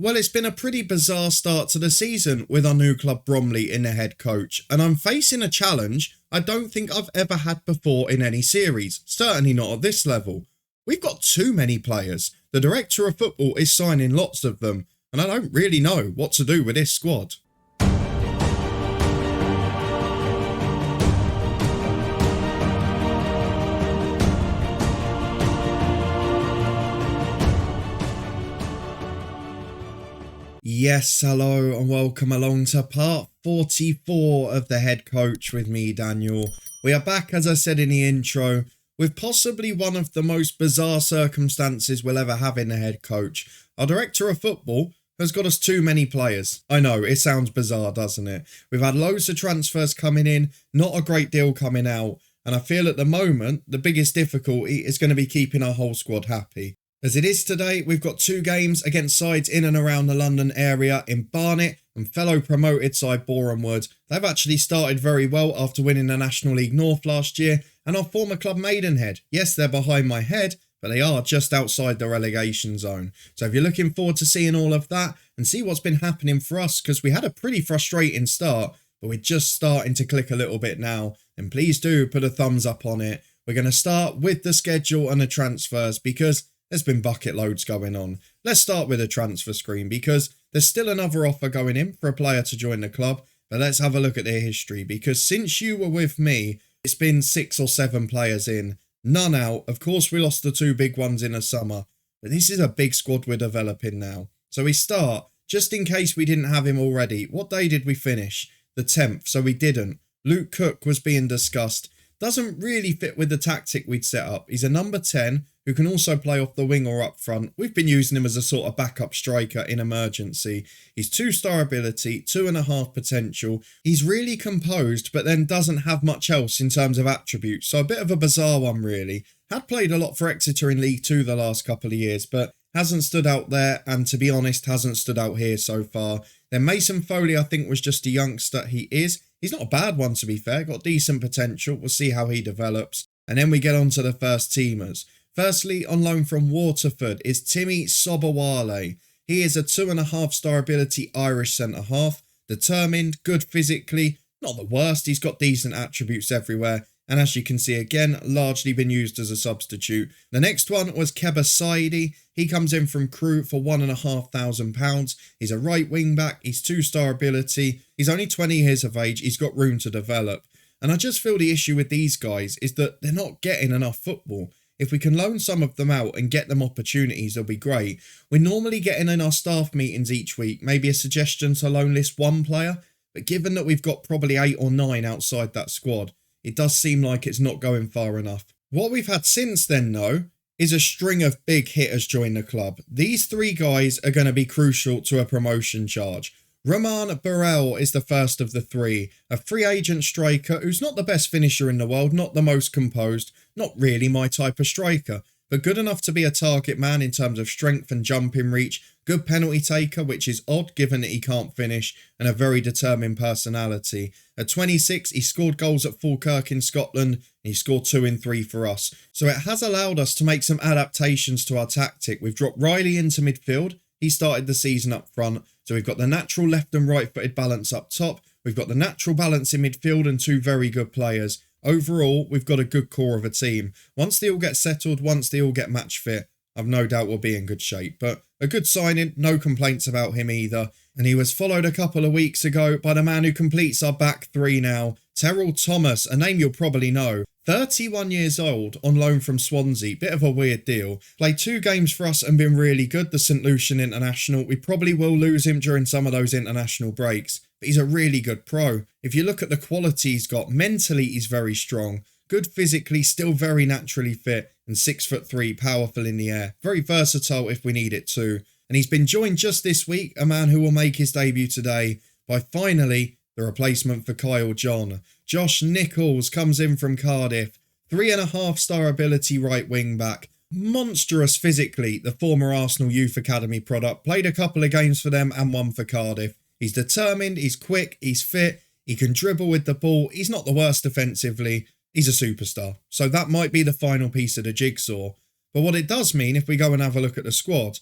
Well, it's been a pretty bizarre start to the season with our new club Bromley in the head coach, and I'm facing a challenge I don't think I've ever had before in any series, certainly not at this level. We've got too many players. The director of football is signing lots of them, and I don't really know what to do with this squad. Yes, hello and welcome along to part 44 of the head coach with me, Daniel. We are back, as I said in the intro, with possibly one of the most bizarre circumstances we'll ever have in the head coach. Our director of football has got us too many players. I know, it sounds bizarre, doesn't it? We've had loads of transfers coming in, not a great deal coming out, and I feel at the moment the biggest difficulty is going to be keeping our whole squad happy. As it is today, we've got two games against sides in and around the London area in Barnet and fellow promoted side Boreham Wood. They've actually started very well after winning the National League North last year, and our former club Maidenhead. Yes, they're behind my head, but they are just outside the relegation zone. So if you're looking forward to seeing all of that and see what's been happening for us, because we had a pretty frustrating start, but we're just starting to click a little bit now, then please do put a thumbs up on it. We're going to start with the schedule and the transfers because there's been bucket loads going on. Let's start with a transfer screen because there's still another offer going in for a player to join the club. But let's have a look at their history because since you were with me, it's been 6 or 7 players in, none out. Of course, we lost the 2 big ones in the summer, but this is a big squad we're developing now. So we start, just in case we didn't have him already. What day did we finish? The 10th, so we didn't. Luke Cook was being discussed. Doesn't really fit with the tactic we'd set up. He's a number 10 who can also play off the wing or up front. We've been using him as a sort of backup striker in emergency. He's 2-star ability, 2.5 potential. He's really composed, but then doesn't have much else in terms of attributes. So a bit of a bizarre one, really. Had played a lot for Exeter in League 2 the last couple of years, but hasn't stood out there, and to be honest, hasn't stood out here so far. Then Mason Foley, I think, was just a youngster. He's not a bad one, to be fair. Got decent potential. We'll see how he develops. And then we get on to the first teamers. Firstly, on loan from Waterford is Timmy Sobowale. He is a 2.5-star ability Irish centre-half. Determined, good physically, not the worst. He's got decent attributes everywhere. And as you can see again, largely been used as a substitute. The next one was Keba Saidi. He comes in from Crewe for £1,500. He's a right wing back. He's 2-star ability. He's only 20 years of age. He's got room to develop. And I just feel the issue with these guys is that they're not getting enough football. If we can loan some of them out and get them opportunities, it'll be great. We're normally getting in our staff meetings each week, maybe a suggestion to loan list one player. But given that we've got probably 8 or 9 outside that squad, it does seem like it's not going far enough. What we've had since then, though, is a string of big hitters join the club. These 3 guys are going to be crucial to a promotion charge. Roman Burrell is the first of the 3, a free agent striker who's not the best finisher in the world, not the most composed, not really my type of striker, but good enough to be a target man in terms of strength and jumping reach, good penalty taker, which is odd given that he can't finish, and a very determined personality. At 26, he scored goals at Falkirk in Scotland, and he scored 2 in 3 for us. So it has allowed us to make some adaptations to our tactic. We've dropped Riley into midfield. He started the season up front. So we've got the natural left and right footed balance up top. We've got the natural balance in midfield and 2 very good players. Overall, we've got a good core of a team. Once they all get settled, once they all get match fit, I've no doubt we'll be in good shape. But a good signing, no complaints about him either. And he was followed a couple of weeks ago by the man who completes our back 3 now, Terrell Thomas, a name you'll probably know. 31 years old, on loan from Swansea, bit of a weird deal. Played 2 games for us and been really good, the St Lucian International. We probably will lose him during some of those international breaks, but he's a really good pro. If you look at the quality he's got, mentally he's very strong, good physically, still very naturally fit, and 6'3", powerful in the air. Very versatile if we need it too. And he's been joined just this week, a man who will make his debut today, by finally the replacement for Kyle John. Josh Nichols comes in from Cardiff, 3.5-star ability right wing back, monstrous physically, the former Arsenal Youth Academy product, played a couple of games for them and 1 for Cardiff. He's determined, he's quick, he's fit, he can dribble with the ball, he's not the worst defensively, he's a superstar. So that might be the final piece of the jigsaw. But what it does mean, if we go and have a look at the squad,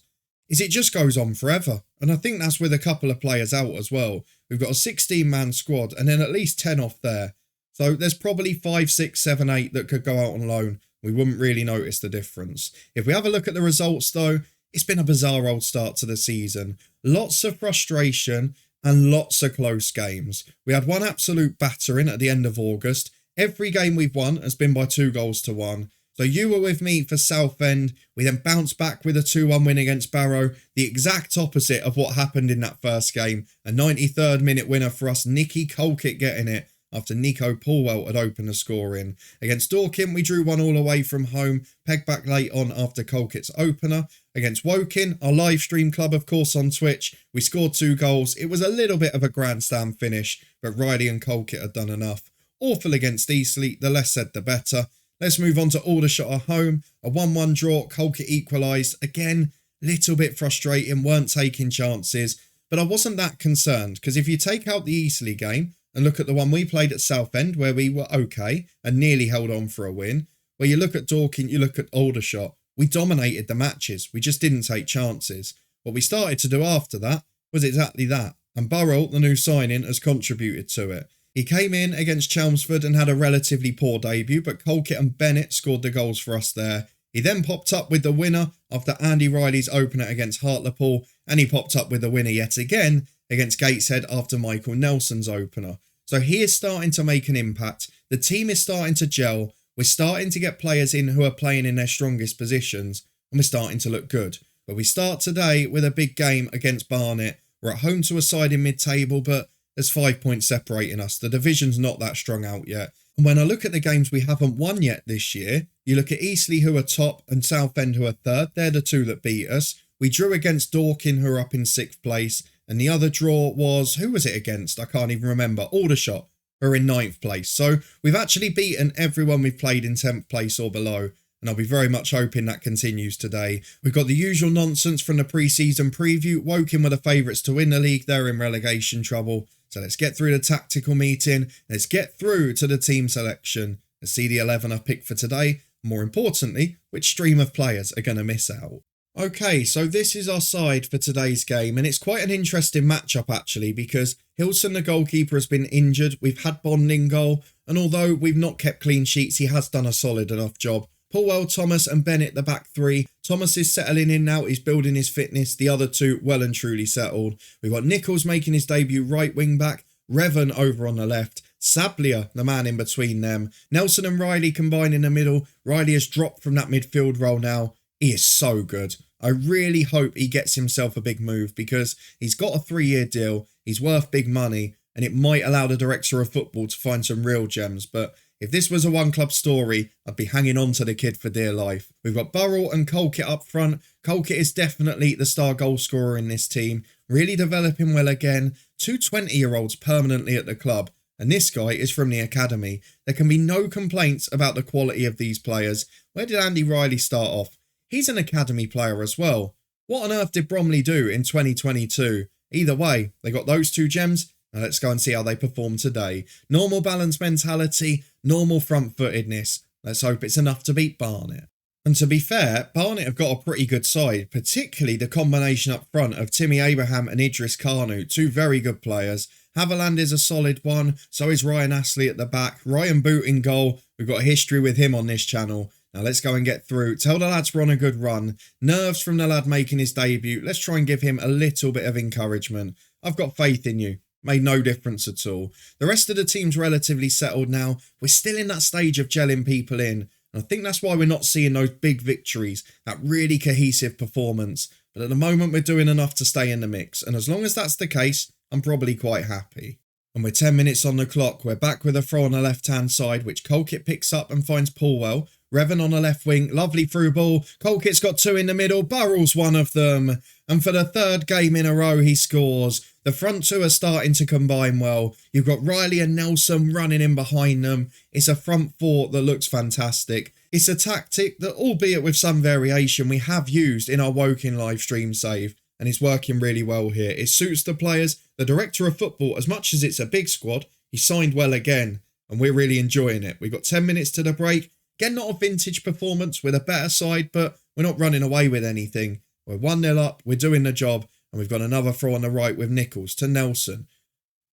is it just goes on forever. And I think that's with a couple of players out as well. We've got a 16-man squad and then at least 10 off there. So there's probably 5, 6, 7, 8 that could go out on loan. We wouldn't really notice the difference. If we have a look at the results though, it's been a bizarre old start to the season. Lots of frustration and lots of close games. We had one absolute battering at the end of August. Every game we've won has been by 2 goals to 1. So you were with me for Southend. We then bounced back with a 2-1 win against Barrow. The exact opposite of what happened in that first game. A 93rd minute winner for us, Nicky Colkett getting it after Nico Paulwell had opened the scoring. Against Dorking, we drew 1-1 away from home, pegged back late on after Colkett's opener. Against Woking, our live stream club, of course, on Twitch, we scored 2 goals. It was a little bit of a grandstand finish, but Riley and Colkett had done enough. Awful against Eastleigh, the less said the better. Let's move on to Aldershot at home. A 1-1 draw, Colkett equalised. Again, little bit frustrating, weren't taking chances. But I wasn't that concerned, because if you take out the Eastleigh game and look at the one we played at Southend, where we were okay and nearly held on for a win, where you look at Dorking, you look at Aldershot, we dominated the matches. We just didn't take chances. What we started to do after that was exactly that. And Burrell, the new signing, has contributed to it. He came in against Chelmsford and had a relatively poor debut, but Colkett and Bennett scored the goals for us there. He then popped up with the winner after Andy Riley's opener against Hartlepool, and he popped up with the winner yet again against Gateshead after Michael Nelson's opener. So he is starting to make an impact. The team is starting to gel. We're starting to get players in who are playing in their strongest positions, and we're starting to look good. But we start today with a big game against Barnet. We're at home to a side in mid-table, but there's 5 points separating us. The division's not that strong out yet. And when I look at the games we haven't won yet this year, you look at Eastleigh, who are top, and Southend, who are third. They're the 2 that beat us. We drew against Dorking, who are up in 6th place. And the other draw was, who was it against? I can't even remember. Aldershot, who are in 9th place. So we've actually beaten everyone we've played in 10th place or below. And I'll be very much hoping that continues today. We've got the usual nonsense from the pre-season preview. Woking were the favourites to win the league. They're in relegation trouble. So let's get through the tactical meeting. Let's get through to the team selection. Let's see the 11 I've picked for today. More importantly, which stream of players are going to miss out. Okay, so this is our side for today's game, and it's quite an interesting matchup actually, because Hilson, the goalkeeper, has been injured. We've had Bond in goal, and although we've not kept clean sheets, he has done a solid enough job. Paulwell, Thomas and Bennett, the back 3. Thomas is settling in now, he's building his fitness. The other 2 well and truly settled. We've got Nichols making his debut right wing back, Revan over on the left, Sablier, the man in between them. Nelson and Riley combined in the middle. Riley has dropped from that midfield role now. He is so good. I really hope he gets himself a big move, because he's got a 3-year deal, he's worth big money, and it might allow the director of football to find some real gems. But if this was a one-club story, I'd be hanging on to the kid for dear life. We've got Burrell and Colkett up front. Colkett is definitely the star goal scorer in this team, really developing well again. 2 20-year-olds permanently at the club, and this guy is from the academy. There can be no complaints about the quality of these players. Where did Andy Riley start off? He's an academy player as well. What on earth did Bromley do in 2022? Either way, they got those 2 gems. Now let's go and see how they perform today. Normal balanced mentality, normal front-footedness. Let's hope it's enough to beat Barnet. And to be fair, Barnet have got a pretty good side, particularly the combination up front of Timmy Abraham and Idris Kanu, 2 very good players. Haviland is a solid one, so is Ryan Astley at the back. Ryan Boot in goal. We've got a history with him on this channel. Now let's go and get through. Tell the lads we're on a good run. Nerves from the lad making his debut. Let's try and give him a little bit of encouragement. I've got faith in you. Made no difference at all. The rest of the team's relatively settled now. We're still in that stage of gelling people in. And I think that's why we're not seeing those big victories. That really cohesive performance. But at the moment we're doing enough to stay in the mix. And as long as that's the case, I'm probably quite happy. And we're 10 minutes on the clock. We're back with a throw on the left-hand side, which Colkett picks up and finds Paulwell. Revan on the left wing, lovely through ball. Colkett's got 2 in the middle, Burrell's one of them. And for the 3rd game in a row, he scores. The front 2 are starting to combine well. You've got Riley and Nelson running in behind them. It's a front 4 that looks fantastic. It's a tactic that, albeit with some variation, we have used in our Woking live stream save. And it's working really well here. It suits the players. The director of football, as much as it's a big squad, he signed well again. And we're really enjoying it. We've got 10 minutes to the break. Again, not a vintage performance with a better side, but we're not running away with anything. We're 1-0 up, we're doing the job, and we've got another throw on the right with Nichols to Nelson.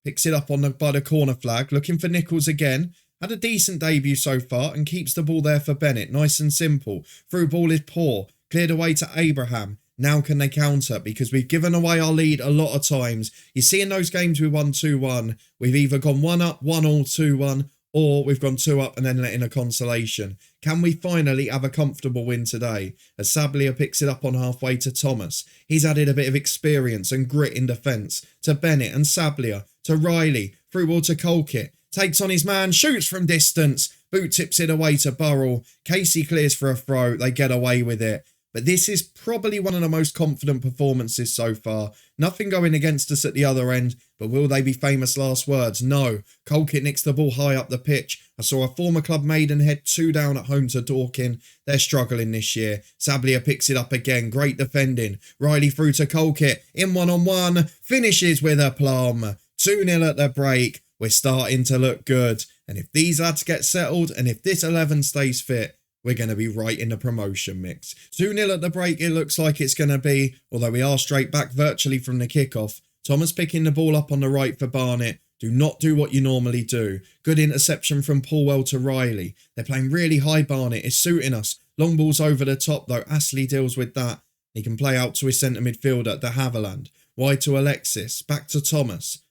Picks it up by the corner flag, looking for Nichols again. Had a decent debut so far and keeps the ball there for Bennett. Nice and simple. Through ball is poor. Cleared away to Abraham. Now can they counter? Because we've given away our lead a lot of times. You see in those games we won 2-1. We've either gone 1 up, 1 all, 2-1, or we've gone 2 up and then let in a consolation. Can we finally have a comfortable win today? As Sablia picks it up on halfway to Thomas. He's added a bit of experience and grit in defence. To Bennett and Sablia. To Riley. Through ball to Colkett. Takes on his man. Shoots from distance. Boot tips it away to Burrell. Casey clears for a throw. They get away with it. But this is probably one of the most confident performances so far. Nothing going against us at the other end, but will they be famous last words? No. Colkett nicks the ball high up the pitch. I saw a former club Maidenhead 2 down at home to Dorking. They're struggling this year. Sablia picks it up again. Great defending. Riley through to Colkett. In 1-on-1. Finishes with a plum. 2-0 at the break. We're starting to look good. And if these lads get settled and if this 11 stays fit, we're going to be right in the promotion mix. 2-0 at the break, it looks like it's going to be, although we are straight back virtually from the kickoff. Thomas picking the ball up on the right for Barnet. Do not do what you normally do. Good interception from Paulwell to Riley. They're playing really high, Barnet. It's suiting us. Long balls over the top, though. Astley deals with that. He can play out to his centre midfielder, de Havilland. Wide to Alexis. Back to Thomas.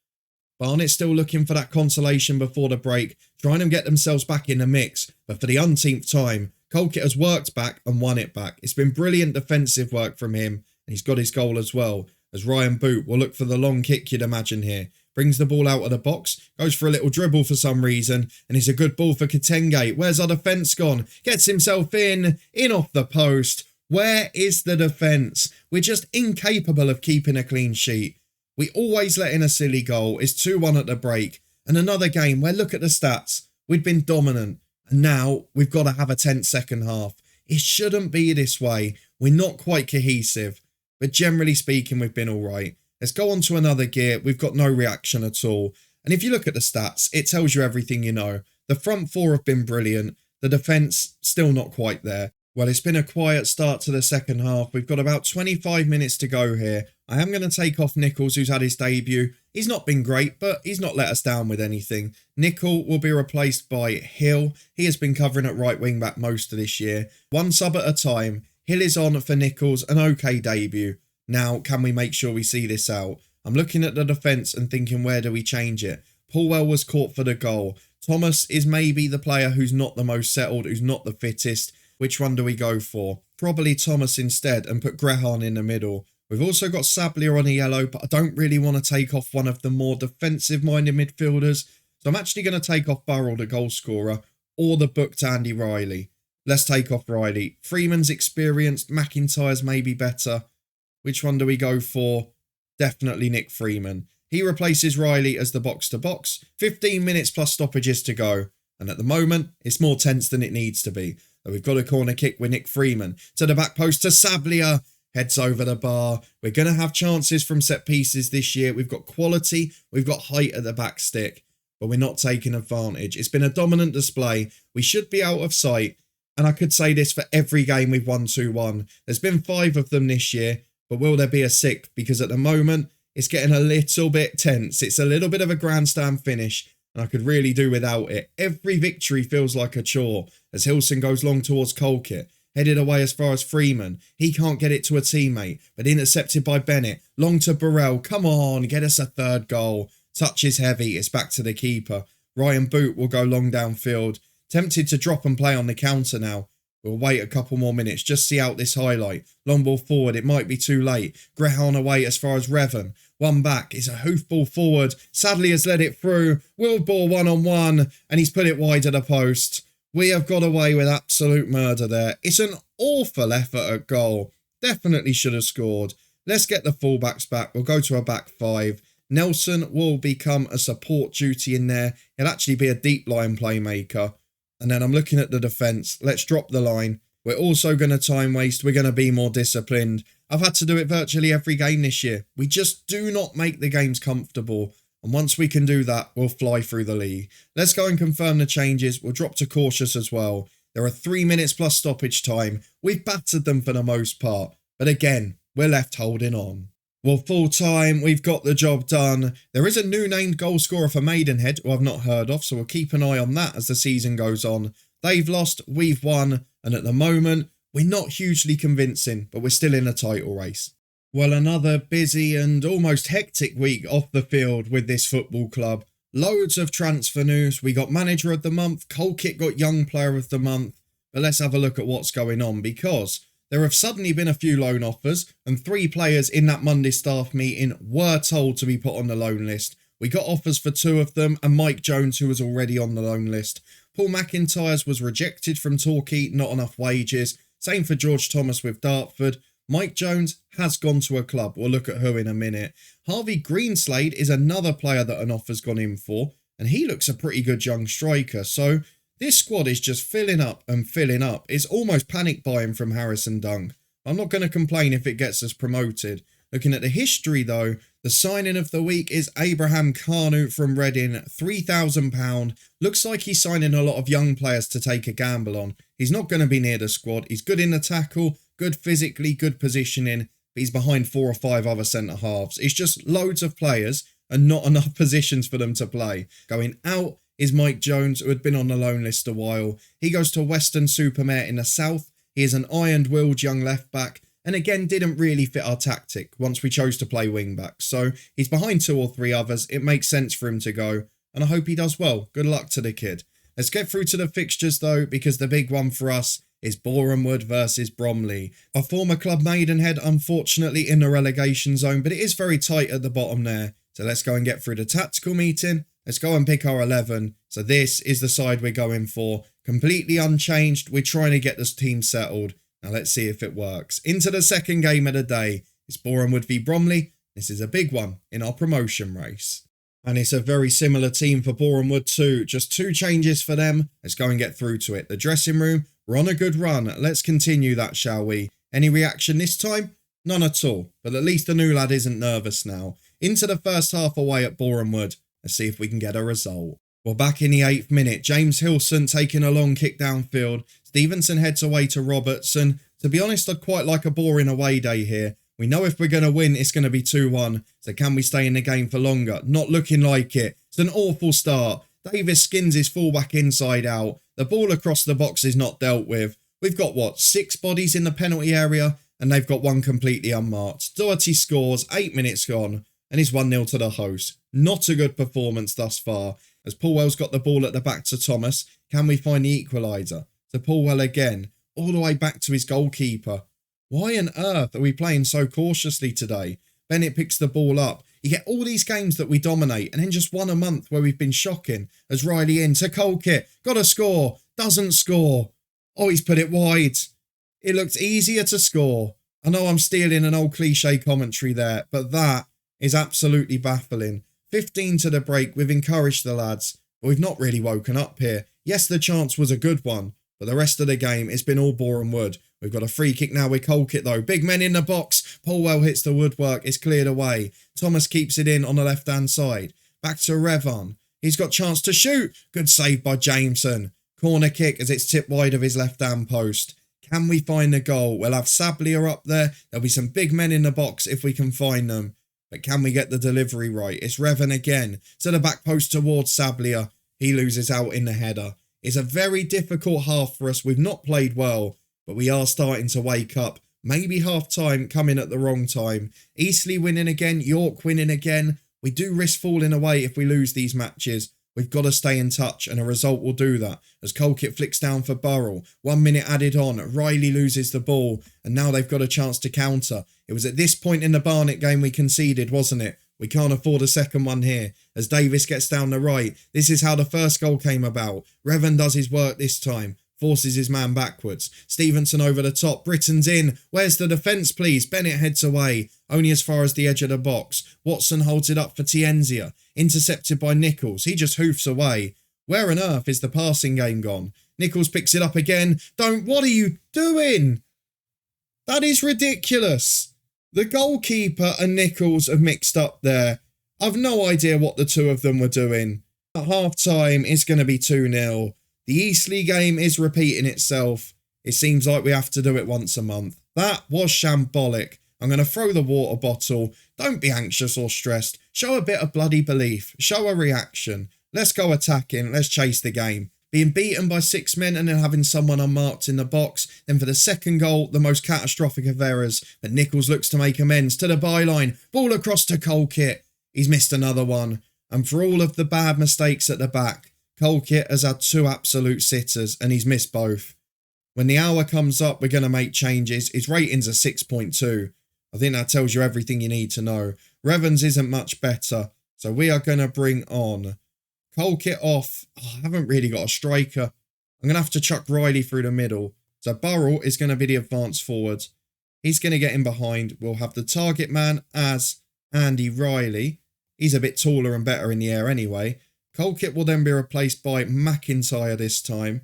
Barnet still looking for that consolation before the break, trying to get themselves back in the mix. But for the umpteenth time, Colkett has worked back and won it back. It's been brilliant defensive work from him, and he's got his goal as well. As Ryan Boot will look for the long kick you'd imagine here. Brings the ball out of the box, goes for a little dribble for some reason, and it's a good ball for Katenge. Where's our defence gone? Gets himself in off the post. Where is the defence? We're just incapable of keeping a clean sheet. We always let in a silly goal. It's 2-1 at the break. And another game where, look at the stats, we'd been dominant. And now we've got to have a tense second half. It shouldn't be this way. We're not quite cohesive. But generally speaking, we've been all right. Let's go on to another gear. We've got no reaction at all. And if you look at the stats, it tells you everything you know. The front four have been brilliant. The defence, still not quite there. Well, it's been a quiet start to the second half. We've got about 25 minutes to go here. I am going to take off Nichols, who's had his debut. He's not been great, but he's not let us down with anything. Nicol will be replaced by Hill. He has been covering at right wing back most of this year. One sub at a time. Hill is on for Nichols, an okay debut. Now, can we make sure we see this out? I'm looking at the defence and thinking, where do we change it? Paulwell was caught for the goal. Thomas is maybe the player who's not the most settled, who's not the fittest. Which one do we go for? Probably Thomas instead and put Grehan in the middle. We've also got Sablia on a yellow, but I don't really want to take off one of the more defensive-minded midfielders. So I'm actually going to take off Burrell, the goal scorer, or the booked Andy Riley. Let's take off Riley. Freeman's experienced, McIntyre's maybe better. Which one do we go for? Definitely Nick Freeman. He replaces Riley as the box-to-box. 15 minutes plus stoppages to go. And at the moment, it's more tense than it needs to be. We've got a corner kick with Nick Freeman. To the back post to Sablia. Heads over the bar. We're going to have chances from set pieces this year. We've got quality. We've got height at the back stick. But we're not taking advantage. It's been a dominant display. We should be out of sight. And I could say this for every game we've won 2-1. There's been 5 of them this year. But will there be a 6th? Because at the moment, it's getting a little bit tense. It's a little bit of a grandstand finish. And I could really do without it. Every victory feels like a chore as Hilson goes long towards Colkett. Headed away as far as Freeman. He can't get it to a teammate, but intercepted by Bennett. Long to Burrell. Come on, get us a 3rd goal. Touch is heavy. It's back to the keeper. Ryan Boot will go long downfield. Tempted to drop and play on the counter now. We'll wait a couple more minutes. Just see out this highlight. Long ball forward. It might be too late. Grehan away as far as Revan. One back. It's a hoof ball forward. Sadly has let it through. Wildball 1-on-1. And he's put it wide of the post. We have got away with absolute murder there. It's an awful effort at goal. Definitely should have scored. Let's get the fullbacks back. We'll go to a back 5. Nelson will become a support duty in there. He'll actually be a deep line playmaker. And then I'm looking at the defence. Let's drop the line. We're also going to time waste. We're going to be more disciplined. I've had to do it virtually every game this year. We just do not make the games comfortable. And once we can do that, we'll fly through the league. Let's go and confirm the changes. We'll drop to cautious as well. There are 3 minutes plus stoppage time. We've battered them for the most part. But again, we're left holding on. Well, full time, we've got the job done. There is a new named goal scorer for Maidenhead who I've not heard of, so we'll keep an eye on that as the season goes on. They've lost, we've won, and at the moment, we're not hugely convincing, but we're still in a title race. Well, another busy and almost hectic week off the field with this football club. Loads of transfer news. We got manager of the month, Colkit got young player of the month, but let's have a look at what's going on because there have suddenly been a few loan offers and 3 players in that Monday staff meeting were told to be put on the loan list. We got offers for 2 of them and Mike Jones, who was already on the loan list. Paul McIntyre's was rejected from Torquay, not enough wages. Same for George Thomas with Dartford. Mike Jones has gone to a club. We'll look at who in a minute. Harvey Greenslade is another player that an offer's gone in for, and he looks a pretty good young striker. So this squad is just filling up and filling up. It's almost panic buying from Harrison Dunk. I'm not going to complain if it gets us promoted. Looking at the history though, the signing of the week is Abraham Carnut from Reading, £3,000. Looks like he's signing a lot of young players to take a gamble on. He's not going to be near the squad. He's good in the tackle, good physically, good positioning, but he's behind 4 or 5 other centre halves. It's just loads of players and not enough positions for them to play. Going out is Mike Jones, who had been on the loan list a while. He goes to Western-super-Mare in the south. He is an iron-willed young left-back, and again didn't really fit our tactic once we chose to play wing-back. So he's behind 2 or 3 others. It makes sense for him to go, and I hope he does well. Good luck to the kid. Let's get through to the fixtures though, because the big one for us is Boreham Wood versus Bromley. Our former club Maidenhead, unfortunately in the relegation zone, but it is very tight at the bottom there. So let's go and get through the tactical meeting. Let's go and pick our 11. So this is the side we're going for. Completely unchanged. We're trying to get this team settled. Now let's see if it works. Into the second game of the day. It's Boreham Wood v Bromley. This is a big one in our promotion race. And it's a very similar team for Boreham Wood too. Just 2 changes for them. Let's go and get through to it. The dressing room, we're on a good run. Let's continue that, shall we? Any reaction this time? None at all. But at least the new lad isn't nervous now. Into the first half away at Boreham Wood. Let's see if we can get a result. Well, back in the 8th minute, James Hilson taking a long kick downfield. Stevenson heads away to Robertson. To be honest, I'd quite like a boring away day here. We know if we're going to win, it's going to be 2-1. So can we stay in the game for longer? Not looking like it. It's an awful start. Davis skins his fullback inside out. The ball across the box is not dealt with. We've got, 6 bodies in the penalty area, and they've got 1 completely unmarked. Doherty scores, 8 minutes gone, and he's 1-0 to the host. Not a good performance thus far. As Paulwell's got the ball at the back to Thomas, can we find the equaliser? To Paulwell again, all the way back to his goalkeeper. Why on earth are we playing so cautiously today? Bennett picks the ball up. You get all these games that we dominate, and then just 1 a month where we've been shocking. As Riley in to Colkit, got to score, doesn't score. Oh, he's put it wide. It looked easier to score. I know I'm stealing an old cliche commentary there, but that is absolutely baffling. 15 to the break, we've encouraged the lads, but we've not really woken up here. Yes, the chance was a good one, but the rest of the game, it's been all Boreham Wood. We've got a free kick now with Colkit though. Big men in the box. Paulwell hits the woodwork. It's cleared away. Thomas keeps it in on the left-hand side. Back to Revon. He's got chance to shoot. Good save by Jameson. Corner kick as it's tipped wide of his left-hand post. Can we find the goal? We'll have Sablia up there. There'll be some big men in the box if we can find them. But can we get the delivery right? It's Revon again. To the back post towards Sablia. He loses out in the header. It's a very difficult half for us. We've not played well, but we are starting to wake up. Maybe half-time coming at the wrong time. Eastleigh winning again. York winning again. We do risk falling away if we lose these matches. We've got to stay in touch, and a result will do that. As Colkit flicks down for Burrell. 1 minute added on. Riley loses the ball, and now they've got a chance to counter. It was at this point in the Barnet game we conceded, wasn't it? We can't afford a second one here. As Davis gets down the right. This is how the first goal came about. Revon does his work this time. Forces his man backwards. Stevenson over the top. Britton's in. Where's the defence, please? Bennett heads away. Only as far as the edge of the box. Watson holds it up for Tienzia. Intercepted by Nichols. He just hoofs away. Where on earth is the passing game gone? Nichols picks it up again. What are you doing? That is ridiculous. The goalkeeper and Nichols have mixed up there. I've no idea what the two of them were doing. At half-time, it's going to be 2-0. The Eastleigh game is repeating itself. It seems like we have to do it once a month. That was shambolic. I'm going to throw the water bottle. Don't be anxious or stressed. Show a bit of bloody belief. Show a reaction. Let's go attacking. Let's chase the game. Being beaten by 6 men and then having someone unmarked in the box. Then for the second goal, the most catastrophic of errors. But Nichols looks to make amends to the byline. Ball across to Colkit. He's missed another one. And for all of the bad mistakes at the back, Colkit has had 2 absolute sitters and he's missed both. When the hour comes up, we're going to make changes. His rating's a 6.2. I think that tells you everything you need to know. Revens isn't much better. So we are going to bring on Colkit off. I haven't really got a striker. I'm going to have to chuck Riley through the middle. So Burrell is going to be the advance forward. He's going to get in behind. We'll have the target man as Andy Riley. He's a bit taller and better in the air anyway. Colkit will then be replaced by McIntyre this time.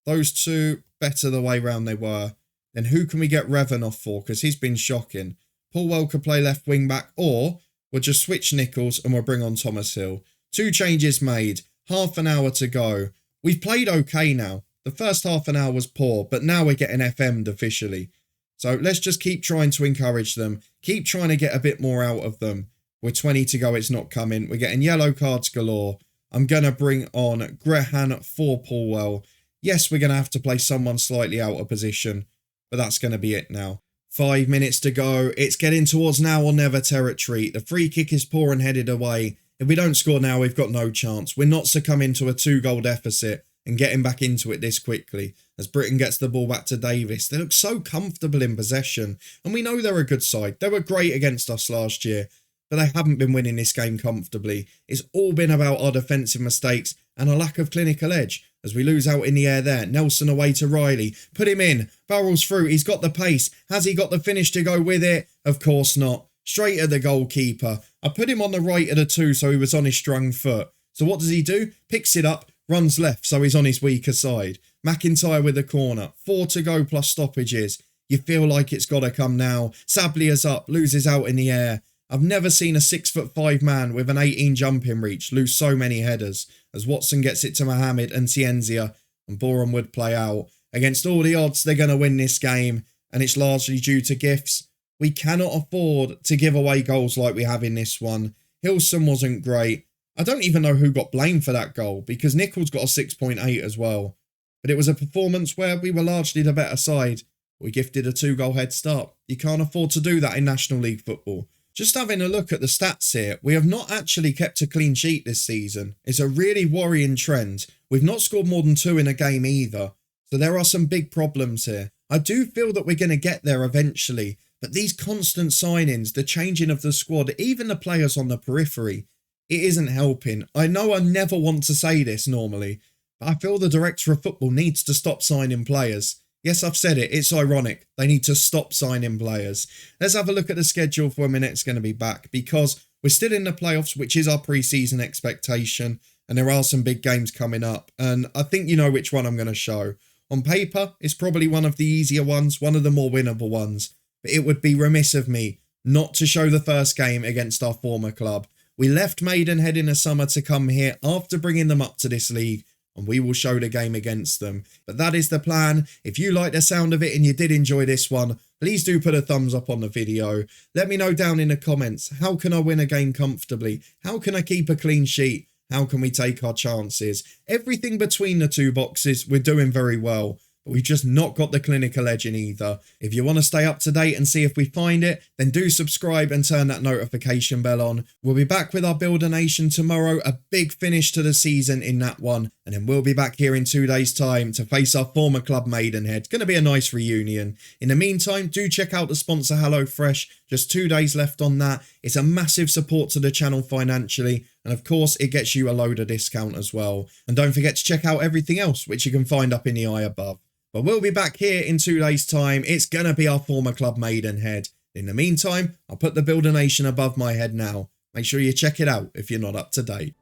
Those two, better the way round they were. Then who can we get Revan off for? Because he's been shocking. Paulwell could play left wing back, or we'll just switch Nichols and we'll bring on Thomas Hill. 2 changes made. Half an hour to go. We've played okay now. The first half an hour was poor, but now we're getting FM'd officially. So let's just keep trying to encourage them. Keep trying to get a bit more out of them. We're 20 to go, it's not coming. We're getting yellow cards galore. I'm going to bring on Grehan for Paulwell. Yes, we're going to have to play someone slightly out of position, but that's going to be it now. 5 minutes to go. It's getting towards now or never territory. The free kick is poor and headed away. If we don't score now, we've got no chance. We're not succumbing to a 2-goal deficit and getting back into it this quickly. As Britain gets the ball back to Davis, they look so comfortable in possession. And we know they're a good side. They were great against us last year, but they haven't been winning this game comfortably. It's all been about our defensive mistakes and a lack of clinical edge. As we lose out in the air there, Nelson away to Riley. Put him in. Burrell's through. He's got the pace. Has he got the finish to go with it? Of course not. Straight at the goalkeeper. I put him on the right of the 2 so he was on his strong foot. So what does he do? Picks it up, runs left so he's on his weaker side. McIntyre with the corner. 4 to go plus stoppages. You feel like it's got to come now. Sablia's up, loses out in the air. I've never seen a 6'5" man with an 18 jumping reach lose so many headers, as Watson gets it to Mohamed and Cienzia, and Boreham Wood play out. Against all the odds, they're going to win this game, and it's largely due to gifts. We cannot afford to give away goals like we have in this one. Hilson wasn't great. I don't even know who got blamed for that goal, because Nichols got a 6.8 as well. But it was a performance where we were largely the better side. We gifted a 2-goal head start. You can't afford to do that in National League football. Just having a look at the stats here, we have not actually kept a clean sheet this season. It's a really worrying trend. We've not scored more than 2 in a game either. So there are some big problems here. I do feel that we're going to get there eventually. But these constant signings, the changing of the squad, even the players on the periphery, it isn't helping. I know I never want to say this normally, but I feel the director of football needs to stop signing players. Yes, I've said it. It's ironic. They need to stop signing players. Let's have a look at the schedule for when it's going to be back, because we're still in the playoffs, which is our pre-season expectation, and there are some big games coming up, and I think you know which one I'm going to show. On paper, it's probably one of the easier ones, one of the more winnable ones, but it would be remiss of me not to show the first game against our former club. We left Maidenhead in the summer to come here after bringing them up to this league, and we will show the game against them. But that is the plan. If you like the sound of it and you did enjoy this one, please do put a thumbs up on the video. Let me know down in the comments, how can I win a game comfortably? How can I keep a clean sheet? How can we take our chances? Everything between the 2 boxes, we're doing very well. But we've just not got the clinical edge in either. If you want to stay up to date and see if we find it, then do subscribe and turn that notification bell on. We'll be back with our Builder Nation tomorrow, a big finish to the season in that one. And then we'll be back here in 2 days' time to face our former club Maidenhead. Going to be a nice reunion. In the meantime, do check out the sponsor HelloFresh. Just 2 days left on that. It's a massive support to the channel financially. And of course, it gets you a load of discount as well. And don't forget to check out everything else, which you can find up in the eye above. But we'll be back here in 2 days' time. It's going to be our former club Maidenhead. In the meantime, I'll put the Builder Nation above my head now. Make sure you check it out if you're not up to date.